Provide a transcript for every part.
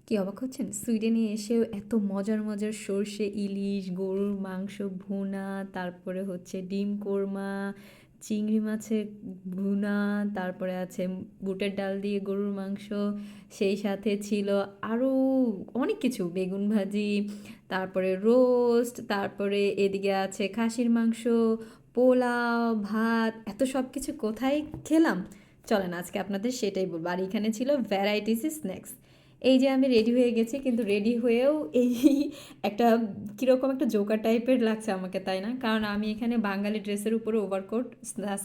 কি অবাক হচ্ছেন? সুইডেনে এসেও এত মজার মজার সরষে ইলিশ, গরুর মাংস ভুনা, তারপরে হচ্ছে ডিম কোরমা, চিংড়ি মাছের ভুনা, তারপরে আছে বুটের ডাল দিয়ে গরুর মাংস, সেই সাথে ছিল আরও অনেক কিছু, বেগুন ভাজি, তারপরে রোস্ট, তারপরে এদিকে আছে খাসির মাংস, পোলাও, ভাত, এত সব কিছু কোথায় খেলাম? চলেন আজকে আপনাদের সেটাই বলবো। আর এখানে ছিল ভ্যারাইটিস স্ন্যাক্স। এই যে আমি রেডি হয়ে গেছি, কিন্তু রেডি হয়েও এই একটা কীরকম একটা জোকার টাইপের লাগছে আমাকে, তাই না? কারণ আমি এখানে বাঙালি ড্রেসের উপরে ওভারকোট,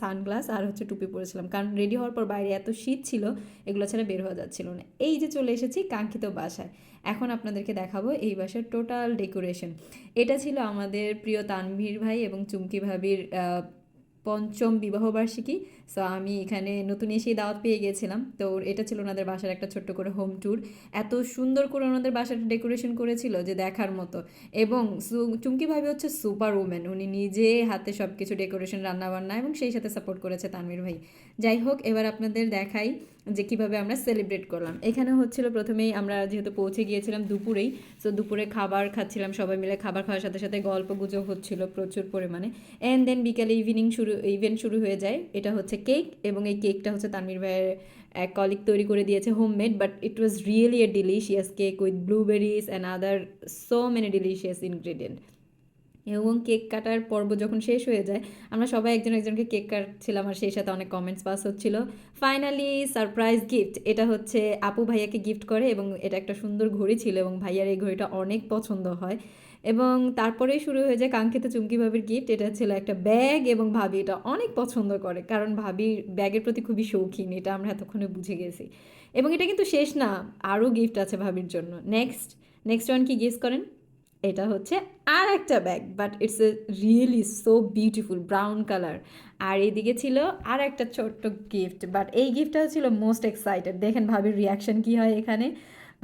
সানগ্লাস আর হচ্ছে টুপি পরেছিলাম, কারণ রেডি হওয়ার পর বাইরে এত শীত ছিল, এগুলো ছাড়া বের হওয়া যাচ্ছিল না। এই যে চলে এসেছি কাঙ্ক্ষিত বাসায়। এখন আপনাদেরকে দেখাবো এই বাসার টোটাল ডেকোরেশন। এটা ছিল আমাদের প্রিয় তানভীর ভাই এবং চুমকি ভাবির পঞ্চম বিবাহবার্ষিকী। সো আমি এখানে নতুন এসেই দাওয়াত পেয়ে গেছিলাম, তো এটা ছিল ওনাদের বাসার একটা ছোট্ট করে হোম ট্যুর। এত সুন্দর করে ওনাদের বাসাটা ডেকোরেশন করেছিল যে দেখার মতো। এবং চুমকি ভাবি হচ্ছে সুপার উম্যান, উনি নিজে হাতে সব কিছু ডেকোরেশন, রান্নাবান্না এবং সেই সাথে সাপোর্ট করেছে তানভীর ভাই। যাই হোক, এবার আপনাদের দেখাই যে কিভাবে আমরা সেলিব্রেট করলাম। এখানে হচ্ছিল প্রথমেই আমরা যেহেতু পৌঁছে গিয়েছিলাম দুপুরেই, সো দুপুরে খাবার খাচ্ছিলাম সবাই মিলে, খাবার খাওয়ার সাথে সাথে গল্প গুজব হচ্ছিল প্রচুর পরিমাণে। অ্যান্ড দেন বিকেলে ইভেন্ট শুরু হয়ে যায়। এটা হচ্ছে কেক, এবং এই কেকটা হচ্ছে তানভীর ভাইয়ের এক কলিগ তৈরি করে দিয়েছে, homemade, but it was really A delicious cake with blueberries and other so many delicious ingredient. এবং কেক কাটার পর্ব যখন শেষ হয়ে যায়, আমরা সবাই একজন একজনকে কেক কাটছিলাম, আর সেই সাথে অনেক কমেন্টস পাস হচ্ছিল। ফাইনালি সারপ্রাইজ গিফট, এটা হচ্ছে আপু ভাইয়াকে গিফট করে, এবং এটা একটা সুন্দর ঘড়ি ছিল এবং ভাইয়ার এই ঘড়িটা অনেক পছন্দ হয়। এবং তারপরেই শুরু হয়ে যায় কাঙ্ক্ষিত চুমকি ভাবির গিফট। এটা ছিল একটা ব্যাগ, এবং ভাবি এটা অনেক পছন্দ করে, কারণ ভাবি ব্যাগের প্রতি খুবই শৌখিন, এটা আমরা এতক্ষণে বুঝে গেছি। এবং এটা কিন্তু শেষ না, আরও গিফট আছে ভাবির জন্য। নেক্সট নেক্সট ওয়ান কি গেস করেন? এটা হচ্ছে আর একটা bag, but it's a really so beautiful brown colour. আর এইদিকে ছিল আর একটা ছোট্ট গিফট, বাট এই গিফটটা ছিল মোস্ট এক্সাইটেড। দেখেন ভাবির রিয়াকশন কী হয় এখানে।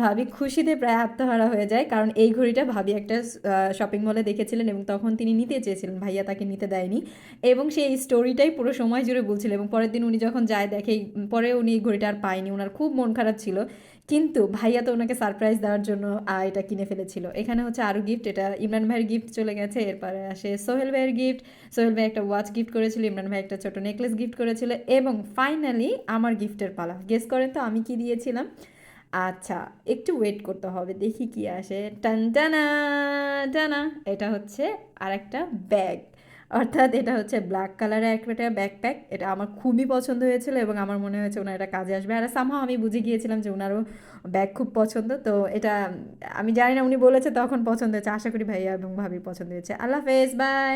ভাবি খুশিতে প্রায় আত্মহারা হয়ে যায়, কারণ এই ঘড়িটা ভাবি একটা শপিং মলে দেখেছিলেন এবং তখন তিনি নিতে চেয়েছিলেন, ভাইয়া তাকে নিতে দেয়নি। এবং সেই স্টোরিটাই পুরো সময় জুড়ে বলছিল, এবং পরের দিন উনি যখন যায় দেখে, পরে উনি এই ঘড়িটা আর পায়নি, ওনার খুব মন খারাপ ছিল। কিন্তু ভাইয়া তো ওনাকে সারপ্রাইজ দেওয়ার জন্য এটা কিনে ফেলেছিল। এখানে হচ্ছে আরও গিফট, এটা ইমরান ভাইয়ের গিফট চলে গেছে, এরপরে আসে সোহেল ভাইয়ের গিফট। সোহেল ভাই একটা ওয়াচ গিফট করেছিল, ইমরান ভাই একটা ছোট নেকলেস গিফট করেছিল, এবং ফাইনালি আমার গিফটের পালা। গেস করেন তো আমি কি দিয়েছিলাম? আচ্ছা, একটু ওয়েট করতে হবে, দেখি কি আসে। টান টানা টানা, এটা হচ্ছে আর একটা ব্যাগ। অর্থাৎ এটা হচ্ছে ব্ল্যাক কালারের একটা ব্যাকপ্যাক। এটা আমার খুবই পছন্দ হয়েছিল, এবং আমার মনে হয়েছে ওনার এটা কাজে আসবে। আর সামহাও আমি বুঝে গিয়েছিলাম যে ওনারও ব্যাগ খুব পছন্দ, তো এটা আমি জানি না, উনি বলেছে তখন পছন্দ হয়েছে। আশা করি ভাইয়া এবং ভাবির পছন্দ হয়েছে। আল্লাহ হাফেজ, বাই।